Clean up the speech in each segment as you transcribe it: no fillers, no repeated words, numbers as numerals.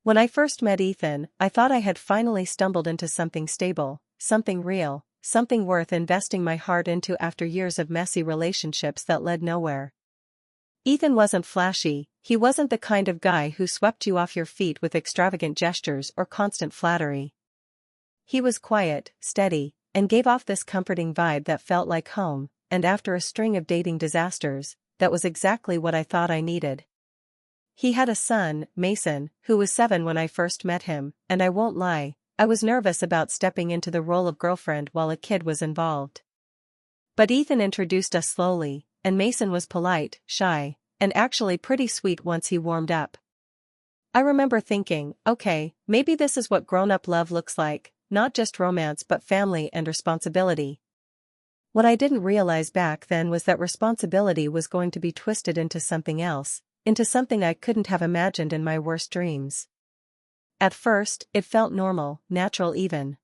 When I first met Ethan, I thought I had finally stumbled into something stable, something real, something worth investing my heart into after years of messy relationships that led nowhere. Ethan wasn't flashy, he wasn't the kind of guy who swept you off your feet with extravagant gestures or constant flattery. He was quiet, steady, and gave off this comforting vibe that felt like home, and after a string of dating disasters, that was exactly what I thought I needed. He had a son, Mason, who was 7 when I first met him, and I won't lie, I was nervous about stepping into the role of girlfriend while a kid was involved. But Ethan introduced us slowly, and Mason was polite, shy, and actually pretty sweet once he warmed up. I remember thinking, okay, maybe this is what grown-up love looks like, not just romance but family and responsibility. What I didn't realize back then was that responsibility was going to be twisted into something else, into something I couldn't have imagined in my worst dreams. At first, it felt normal, natural even.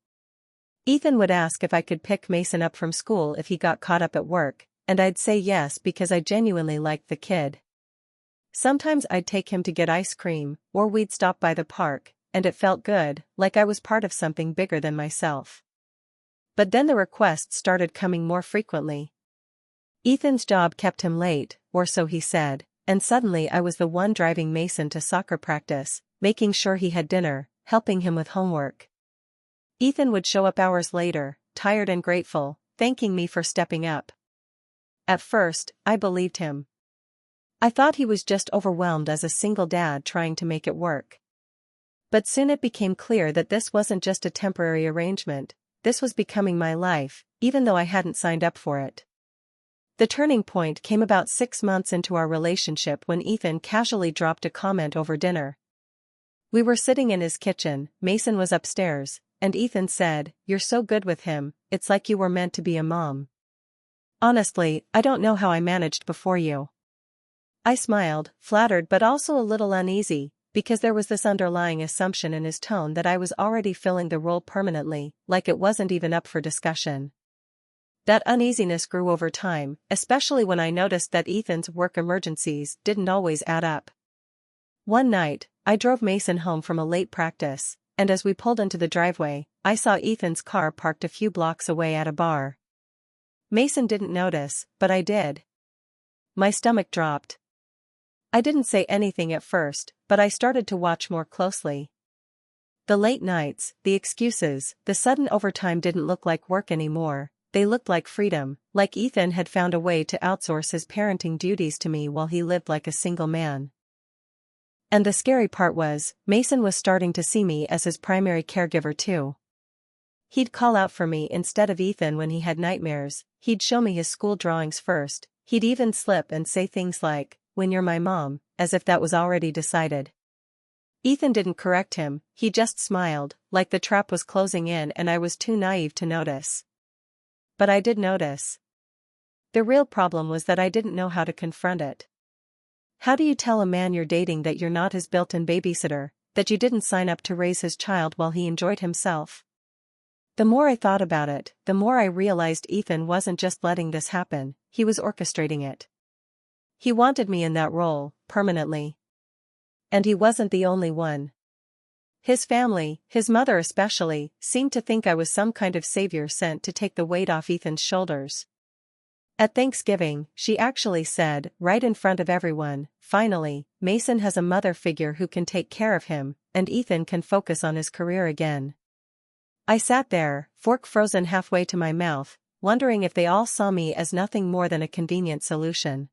Ethan would ask if I could pick Mason up from school if he got caught up at work, and I'd say yes because I genuinely liked the kid. Sometimes I'd take him to get ice cream, or we'd stop by the park, and it felt good, like I was part of something bigger than myself. But then the requests started coming more frequently. Ethan's job kept him late, or so he said, and suddenly I was the one driving Mason to soccer practice, making sure he had dinner, helping him with homework. Ethan would show up hours later, tired and grateful, thanking me for stepping up. At first, I believed him. I thought he was just overwhelmed as a single dad trying to make it work. But soon it became clear that this wasn't just a temporary arrangement, this was becoming my life, even though I hadn't signed up for it. The turning point came about 6 months into our relationship when Ethan casually dropped a comment over dinner. We were sitting in his kitchen, Mason was upstairs, and Ethan said, "You're so good with him, it's like you were meant to be a mom." Honestly, I don't know how I managed before you. I smiled, flattered but also a little uneasy, because there was this underlying assumption in his tone that I was already filling the role permanently, like it wasn't even up for discussion. That uneasiness grew over time, especially when I noticed that Ethan's work emergencies didn't always add up. One night, I drove Mason home from a late practice, and as we pulled into the driveway, I saw Ethan's car parked a few blocks away at a bar. Mason didn't notice, but I did. My stomach dropped. I didn't say anything at first, but I started to watch more closely. The late nights, the excuses, the sudden overtime didn't look like work anymore, they looked like freedom, like Ethan had found a way to outsource his parenting duties to me while he lived like a single man. And the scary part was, Mason was starting to see me as his primary caregiver too. He'd call out for me instead of Ethan when he had nightmares, he'd show me his school drawings first, he'd even slip and say things like, "When you're my mom," as if that was already decided. Ethan didn't correct him, he just smiled, like the trap was closing in and I was too naive to notice. But I did notice. The real problem was that I didn't know how to confront it. How do you tell a man you're dating that you're not his built-in babysitter, that you didn't sign up to raise his child while he enjoyed himself? The more I thought about it, the more I realized Ethan wasn't just letting this happen, he was orchestrating it. He wanted me in that role, permanently. And he wasn't the only one. His family, his mother especially, seemed to think I was some kind of savior sent to take the weight off Ethan's shoulders. At Thanksgiving, she actually said, right in front of everyone, "Finally, Mason has a mother figure who can take care of him, and Ethan can focus on his career again." I sat there, fork frozen halfway to my mouth, wondering if they all saw me as nothing more than a convenient solution.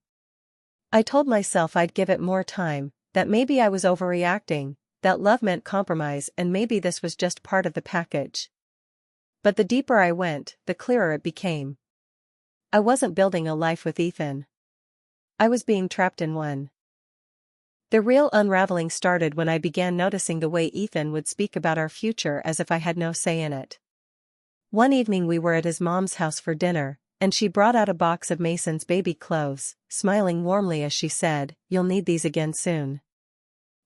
I told myself I'd give it more time, that maybe I was overreacting, that love meant compromise and maybe this was just part of the package. But the deeper I went, the clearer it became. I wasn't building a life with Ethan. I was being trapped in one. The real unraveling started when I began noticing the way Ethan would speak about our future as if I had no say in it. One evening we were at his mom's house for dinner, and she brought out a box of Mason's baby clothes, smiling warmly as she said, "You'll need these again soon."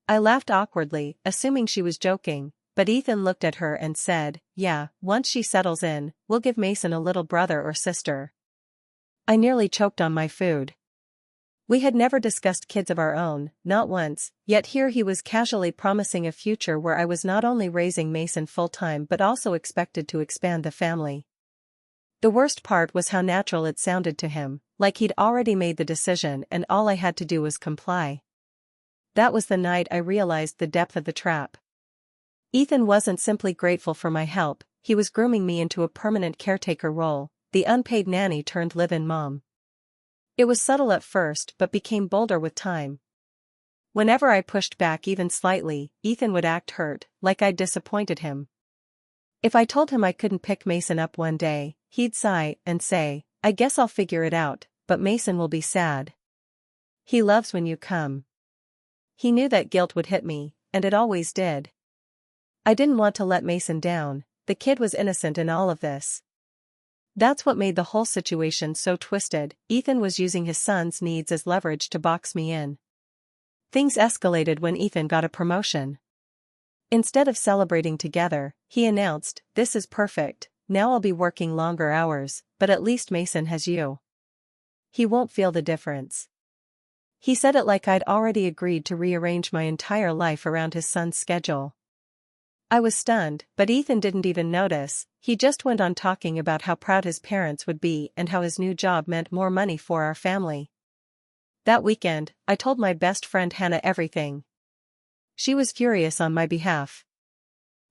I laughed awkwardly, assuming she was joking, but Ethan looked at her and said, "Yeah, once she settles in, we'll give Mason a little brother or sister." I nearly choked on my food. We had never discussed kids of our own, not once, yet here he was casually promising a future where I was not only raising Mason full-time but also expected to expand the family. The worst part was how natural it sounded to him, like he'd already made the decision and all I had to do was comply. That was the night I realized the depth of the trap. Ethan wasn't simply grateful for my help, he was grooming me into a permanent caretaker role, the unpaid nanny turned live-in mom. It was subtle at first but became bolder with time. Whenever I pushed back even slightly, Ethan would act hurt, like I'd disappointed him. If I told him I couldn't pick Mason up one day, he'd sigh and say, "I guess I'll figure it out, but Mason will be sad. He loves when you come." He knew that guilt would hit me, and it always did. I didn't want to let Mason down, the kid was innocent in all of this. That's what made the whole situation so twisted. Ethan was using his son's needs as leverage to box me in. Things escalated when Ethan got a promotion. Instead of celebrating together, he announced, "This is perfect, now I'll be working longer hours, but at least Mason has you. He won't feel the difference." He said it like I'd already agreed to rearrange my entire life around his son's schedule. I was stunned, but Ethan didn't even notice, he just went on talking about how proud his parents would be and how his new job meant more money for our family. That weekend, I told my best friend Hannah everything. She was furious on my behalf.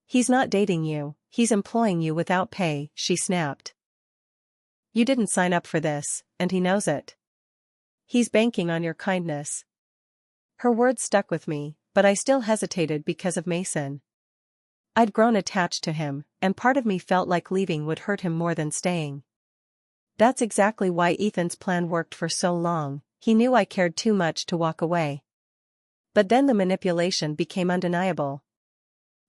"He's not dating you, he's employing you without pay," she snapped. "You didn't sign up for this, and he knows it. He's banking on your kindness." Her words stuck with me, but I still hesitated because of Mason. I'd grown attached to him, and part of me felt like leaving would hurt him more than staying. That's exactly why Ethan's plan worked for so long, he knew I cared too much to walk away. But then the manipulation became undeniable.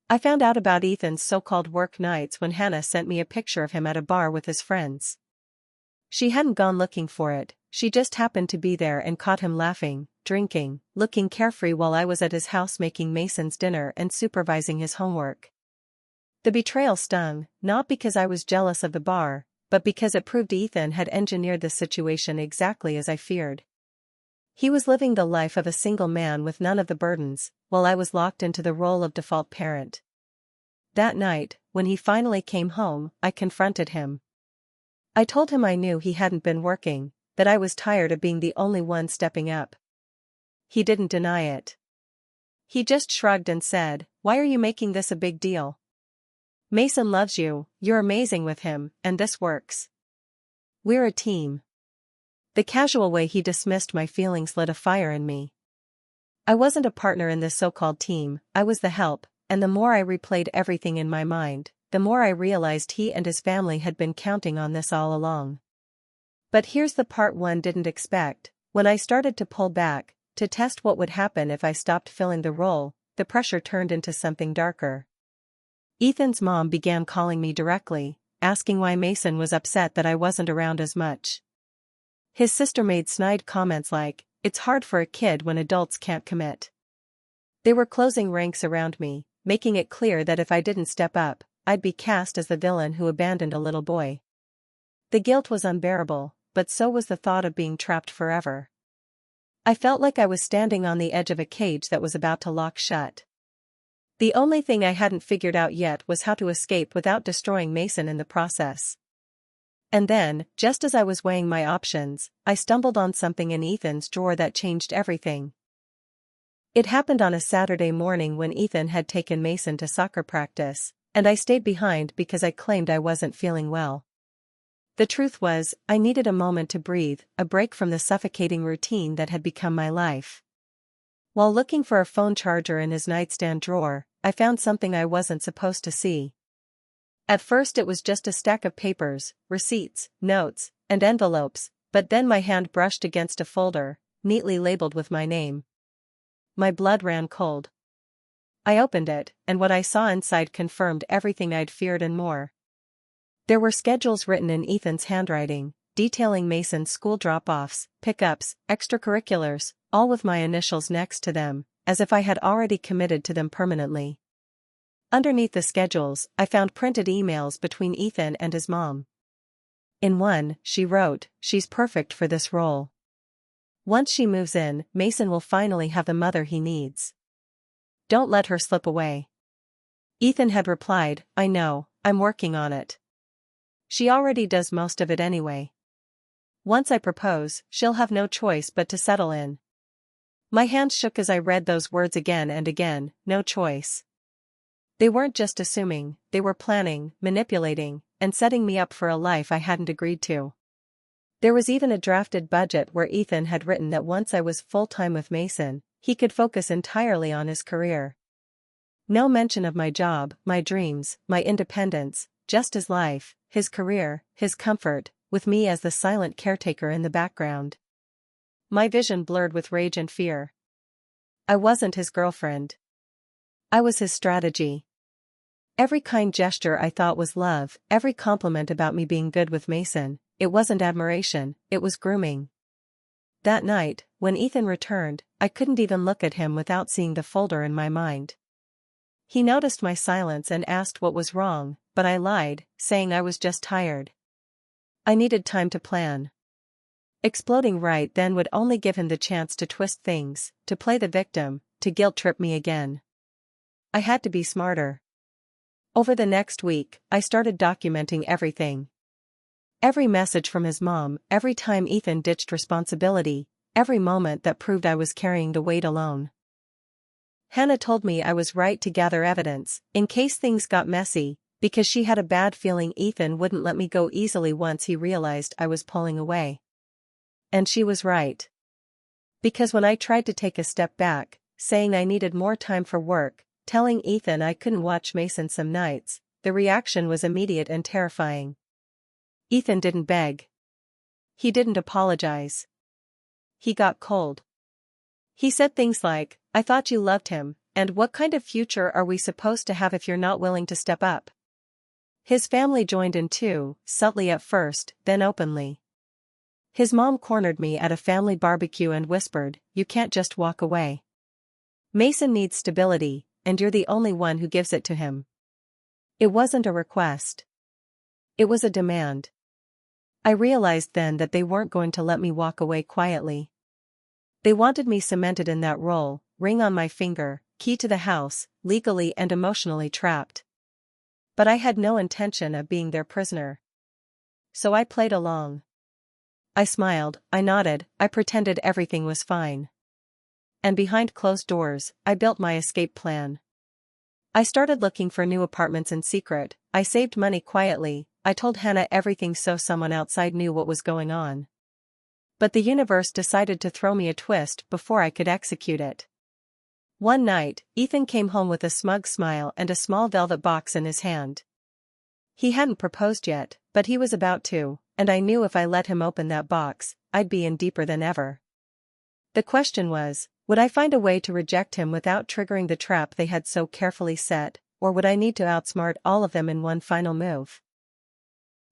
I found out about Ethan's so-called work nights when Hannah sent me a picture of him at a bar with his friends. She hadn't gone looking for it, she just happened to be there and caught him laughing, drinking, looking carefree while I was at his house making Mason's dinner and supervising his homework. The betrayal stung, not because I was jealous of the bar, but because it proved Ethan had engineered the situation exactly as I feared. He was living the life of a single man with none of the burdens, while I was locked into the role of default parent. That night, when he finally came home, I confronted him. I told him I knew he hadn't been working, that I was tired of being the only one stepping up. He didn't deny it. He just shrugged and said, "Why are you making this a big deal? Mason loves you, you're amazing with him, and this works. We're a team." The casual way he dismissed my feelings lit a fire in me. I wasn't a partner in this so-called team, I was the help, and the more I replayed everything in my mind, the more I realized he and his family had been counting on this all along. But here's the part one didn't expect: when I started to pull back, to test what would happen if I stopped filling the role, the pressure turned into something darker. Ethan's mom began calling me directly, asking why Mason was upset that I wasn't around as much. His sister made snide comments like, "It's hard for a kid when adults can't commit." They were closing ranks around me, making it clear that if I didn't step up, I'd be cast as the villain who abandoned a little boy. The guilt was unbearable, but so was the thought of being trapped forever. I felt like I was standing on the edge of a cage that was about to lock shut. The only thing I hadn't figured out yet was how to escape without destroying Mason in the process. And then, just as I was weighing my options, I stumbled on something in Ethan's drawer that changed everything. It happened on a Saturday morning when Ethan had taken Mason to soccer practice, and I stayed behind because I claimed I wasn't feeling well. The truth was, I needed a moment to breathe, a break from the suffocating routine that had become my life. While looking for a phone charger in his nightstand drawer, I found something I wasn't supposed to see. At first it was just a stack of papers, receipts, notes, and envelopes, but then my hand brushed against a folder, neatly labeled with my name. My blood ran cold. I opened it, and what I saw inside confirmed everything I'd feared and more. There were schedules written in Ethan's handwriting, detailing Mason's school drop-offs, pickups, extracurriculars, all with my initials next to them, as if I had already committed to them permanently. Underneath the schedules, I found printed emails between Ethan and his mom. In one, she wrote, "She's perfect for this role. Once she moves in, Mason will finally have the mother he needs. Don't let her slip away. Ethan had replied, I know, I'm working on it. She already does most of it anyway. Once I propose, she'll have no choice but to settle in. My hands shook as I read those words again and again, no choice. They weren't just assuming, they were planning, manipulating, and setting me up for a life I hadn't agreed to. There was even a drafted budget where Ethan had written that once I was full-time with Mason, he could focus entirely on his career. No mention of my job, my dreams, my independence, just his life, his career, his comfort, with me as the silent caretaker in the background. My vision blurred with rage and fear. I wasn't his girlfriend. I was his strategy. Every kind gesture I thought was love, every compliment about me being good with Mason, it wasn't admiration, it was grooming. That night, when Ethan returned, I couldn't even look at him without seeing the folder in my mind. He noticed my silence and asked what was wrong, but I lied, saying I was just tired. I needed time to plan. Exploding right then would only give him the chance to twist things, to play the victim, to guilt-trip me again. I had to be smarter. Over the next week, I started documenting everything. Every message from his mom, every time Ethan ditched responsibility, every moment that proved I was carrying the weight alone. Hannah told me I was right to gather evidence, in case things got messy, because she had a bad feeling Ethan wouldn't let me go easily once he realized I was pulling away. And she was right. Because when I tried to take a step back, saying I needed more time for work, telling Ethan I couldn't watch Mason some nights, the reaction was immediate and terrifying. Ethan didn't beg. He didn't apologize. He got cold. He said things like, I thought you loved him, and what kind of future are we supposed to have if you're not willing to step up? His family joined in too, subtly at first, then openly. His mom cornered me at a family barbecue and whispered, you can't just walk away. Mason needs stability, and you're the only one who gives it to him. It wasn't a request. It was a demand. I realized then that they weren't going to let me walk away quietly. They wanted me cemented in that role, ring on my finger, key to the house, legally and emotionally trapped. But I had no intention of being their prisoner. So I played along. I smiled, I nodded, I pretended everything was fine. And behind closed doors, I built my escape plan. I started looking for new apartments in secret, I saved money quietly, I told Hannah everything so someone outside knew what was going on. But the universe decided to throw me a twist before I could execute it. One night, Ethan came home with a smug smile and a small velvet box in his hand. He hadn't proposed yet, but he was about to, and I knew if I let him open that box, I'd be in deeper than ever. The question was, would I find a way to reject him without triggering the trap they had so carefully set, or would I need to outsmart all of them in one final move?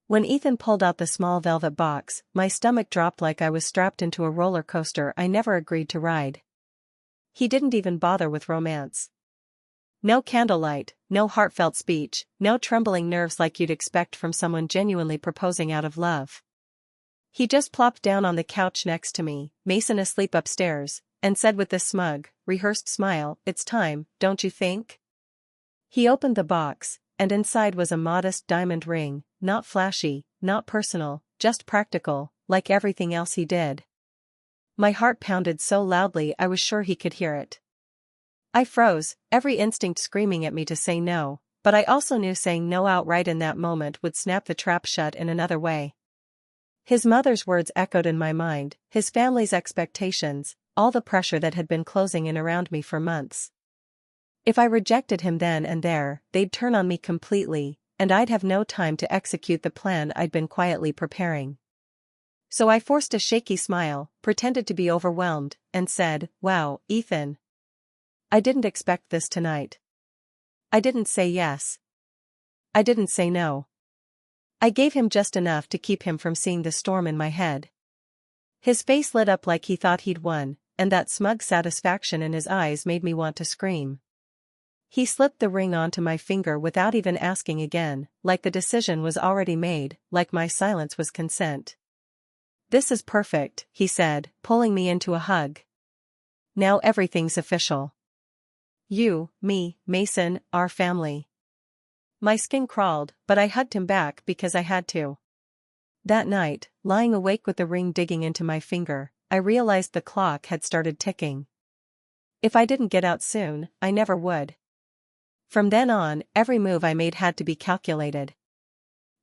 When Ethan pulled out the small velvet box, my stomach dropped like I was strapped into a roller coaster I never agreed to ride. He didn't even bother with romance. No candlelight, no heartfelt speech, no trembling nerves like you'd expect from someone genuinely proposing out of love. He just plopped down on the couch next to me, Mason asleep upstairs, and said with a smug, rehearsed smile, it's time, don't you think? He opened the box, and inside was a modest diamond ring, not flashy, not personal, just practical, like everything else he did. My heart pounded so loudly I was sure he could hear it. I froze, every instinct screaming at me to say no, but I also knew saying no outright in that moment would snap the trap shut in another way. His mother's words echoed in my mind, his family's expectations, all the pressure that had been closing in around me for months. If I rejected him then and there, they'd turn on me completely, and I'd have no time to execute the plan I'd been quietly preparing. So I forced a shaky smile, pretended to be overwhelmed, and said, wow, Ethan. I didn't expect this tonight. I didn't say yes. I didn't say no. I gave him just enough to keep him from seeing the storm in my head. His face lit up like he thought he'd won, and that smug satisfaction in his eyes made me want to scream. He slipped the ring onto my finger without even asking again, like the decision was already made, like my silence was consent. "This is perfect," he said, pulling me into a hug. "Now everything's official. You, me, Mason, our family." My skin crawled, but I hugged him back because I had to. That night, lying awake with the ring digging into my finger, I realized the clock had started ticking. If I didn't get out soon, I never would. From then on, every move I made had to be calculated.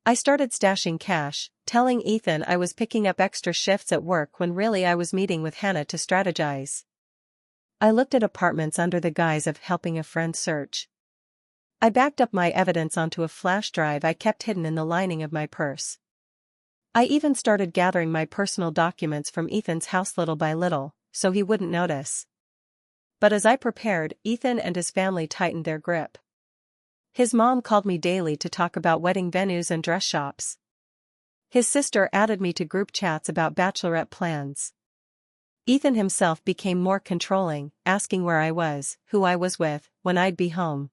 I started stashing cash, telling Ethan I was picking up extra shifts at work when really I was meeting with Hannah to strategize. I looked at apartments under the guise of helping a friend search. I backed up my evidence onto a flash drive I kept hidden in the lining of my purse. I even started gathering my personal documents from Ethan's house little by little, so he wouldn't notice. But as I prepared, Ethan and his family tightened their grip. His mom called me daily to talk about wedding venues and dress shops. His sister added me to group chats about bachelorette plans. Ethan himself became more controlling, asking where I was, who I was with, when I'd be home.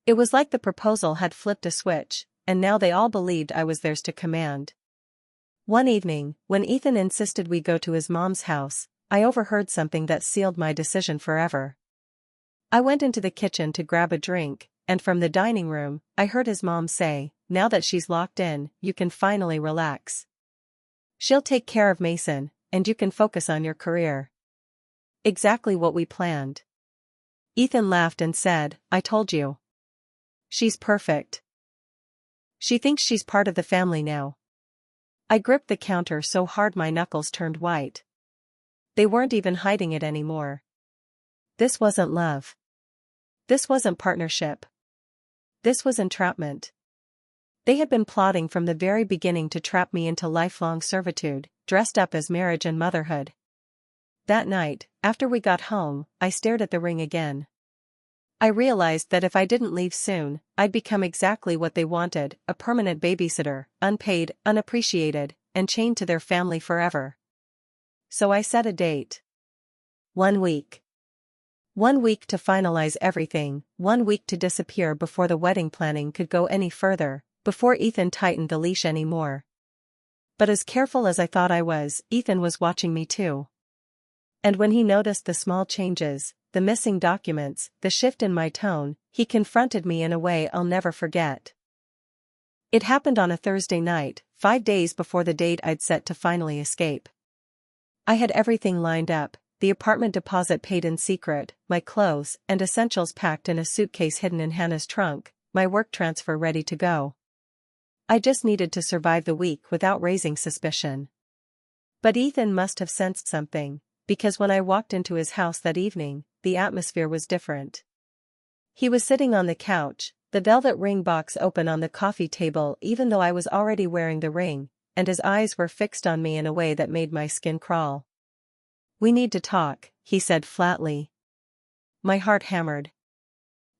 It was like the proposal had flipped a switch, and now they all believed I was theirs to command. One evening, when Ethan insisted we go to his mom's house, I overheard something that sealed my decision forever. I went into the kitchen to grab a drink, and from the dining room, I heard his mom say, "Now that she's locked in, you can finally relax. She'll take care of Mason, and you can focus on your career." Exactly what we planned. Ethan laughed and said, "I told you. She's perfect. She thinks she's part of the family now." I gripped the counter so hard my knuckles turned white. They weren't even hiding it anymore. This wasn't love. This wasn't partnership. This was entrapment. They had been plotting from the very beginning to trap me into lifelong servitude, dressed up as marriage and motherhood. That night, after we got home, I stared at the ring again. I realized that if I didn't leave soon, I'd become exactly what they wanted, a permanent babysitter, unpaid, unappreciated, and chained to their family forever. So I set a date. 1 week. 1 week to finalize everything, 1 week to disappear before the wedding planning could go any further, before Ethan tightened the leash anymore. But as careful as I thought I was, Ethan was watching me too. And when he noticed the small changes, the missing documents, the shift in my tone, he confronted me in a way I'll never forget. It happened on a Thursday night, 5 days before the date I'd set to finally escape. I had everything lined up, the apartment deposit paid in secret, my clothes and essentials packed in a suitcase hidden in Hannah's trunk, my work transfer ready to go. I just needed to survive the week without raising suspicion. But Ethan must have sensed something, because when I walked into his house that evening, the atmosphere was different. He was sitting on the couch, the velvet ring box open on the coffee table even though I was already wearing the ring, and his eyes were fixed on me in a way that made my skin crawl. "We need to talk," he said flatly. My heart hammered.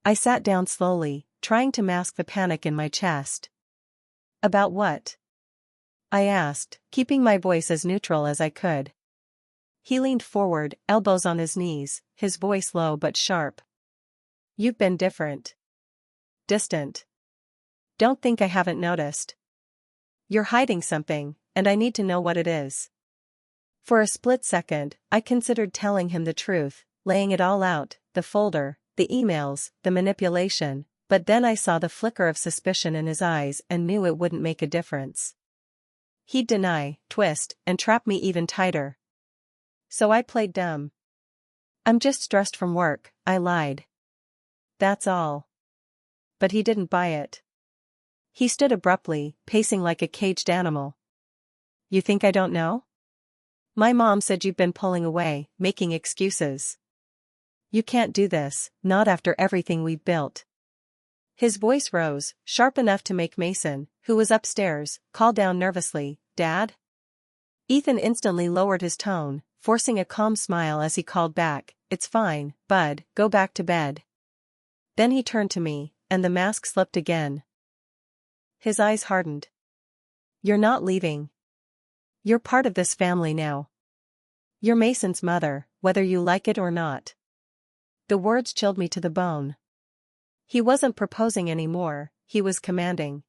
I sat down slowly, trying to mask the panic in my chest. "About what?" I asked, keeping my voice as neutral as I could. He leaned forward, elbows on his knees, his voice low but sharp. "You've been different. Distant. Don't think I haven't noticed. You're hiding something, and I need to know what it is." For a split second, I considered telling him the truth, laying it all out, the folder, the emails, the manipulation, but then I saw the flicker of suspicion in his eyes and knew it wouldn't make a difference. He'd deny, twist, and trap me even tighter. So I played dumb. "I'm just stressed from work," I lied. "That's all." But he didn't buy it. He stood abruptly, pacing like a caged animal. "You think I don't know? My mom said you've been pulling away, making excuses. You can't do this, not after everything we've built." His voice rose, sharp enough to make Mason, who was upstairs, call down nervously, "Dad?" Ethan instantly lowered his tone, forcing a calm smile as he called back, "It's fine, bud, go back to bed." Then he turned to me, and the mask slipped again. His eyes hardened. "You're not leaving. You're part of this family now. You're Mason's mother, whether you like it or not." The words chilled me to the bone. He wasn't proposing anymore, he was commanding.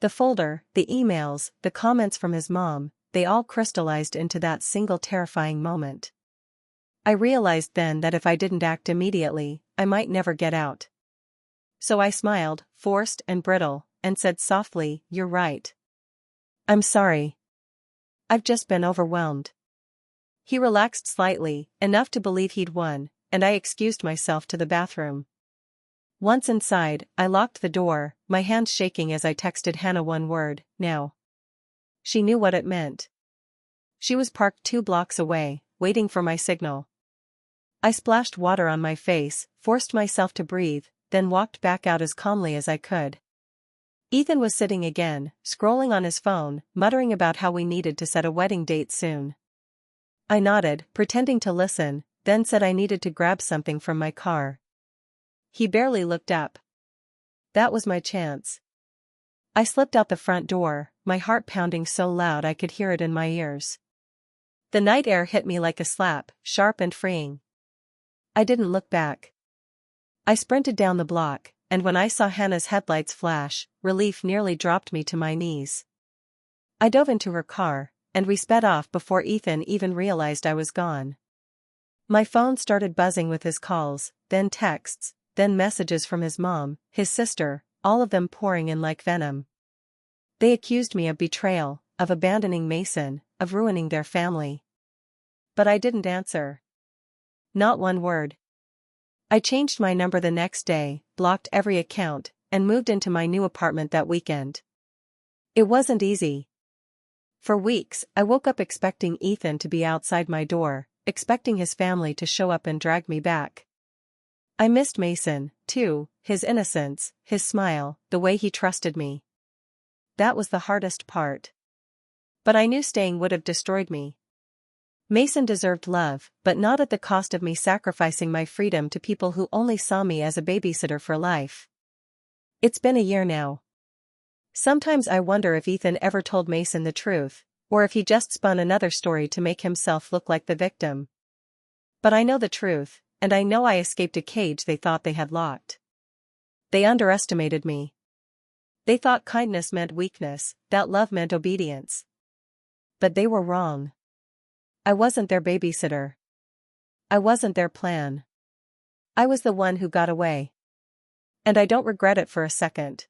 The folder, the emails, the comments from his mom, they all crystallized into that single terrifying moment. I realized then that if I didn't act immediately, I might never get out. So I smiled, forced and brittle, and said softly, "You're right. I'm sorry. I've just been overwhelmed." He relaxed slightly, enough to believe he'd won, and I excused myself to the bathroom. Once inside, I locked the door, my hands shaking as I texted Hannah one word, "Now." She knew what it meant. She was parked 2 blocks away, waiting for my signal. I splashed water on my face, forced myself to breathe, then walked back out as calmly as I could. Ethan was sitting again, scrolling on his phone, muttering about how we needed to set a wedding date soon. I nodded, pretending to listen, then said I needed to grab something from my car. He barely looked up. That was my chance. I slipped out the front door, my heart pounding so loud I could hear it in my ears. The night air hit me like a slap, sharp and freeing. I didn't look back. I sprinted down the block, and when I saw Hannah's headlights flash, relief nearly dropped me to my knees. I dove into her car, and we sped off before Ethan even realized I was gone. My phone started buzzing with his calls, then texts, then messages from his mom, his sister, all of them pouring in like venom. They accused me of betrayal, of abandoning Mason, of ruining their family. But I didn't answer. Not one word. I changed my number the next day, blocked every account, and moved into my new apartment that weekend. It wasn't easy. For weeks, I woke up expecting Ethan to be outside my door, expecting his family to show up and drag me back. I missed Mason, too, his innocence, his smile, the way he trusted me. That was the hardest part. But I knew staying would have destroyed me. Mason deserved love, but not at the cost of me sacrificing my freedom to people who only saw me as a babysitter for life. It's been a year now. Sometimes I wonder if Ethan ever told Mason the truth, or if he just spun another story to make himself look like the victim. But I know the truth, and I know I escaped a cage they thought they had locked. They underestimated me. They thought kindness meant weakness, that love meant obedience. But they were wrong. I wasn't their babysitter. I wasn't their plan. I was the one who got away. And I don't regret it for a second.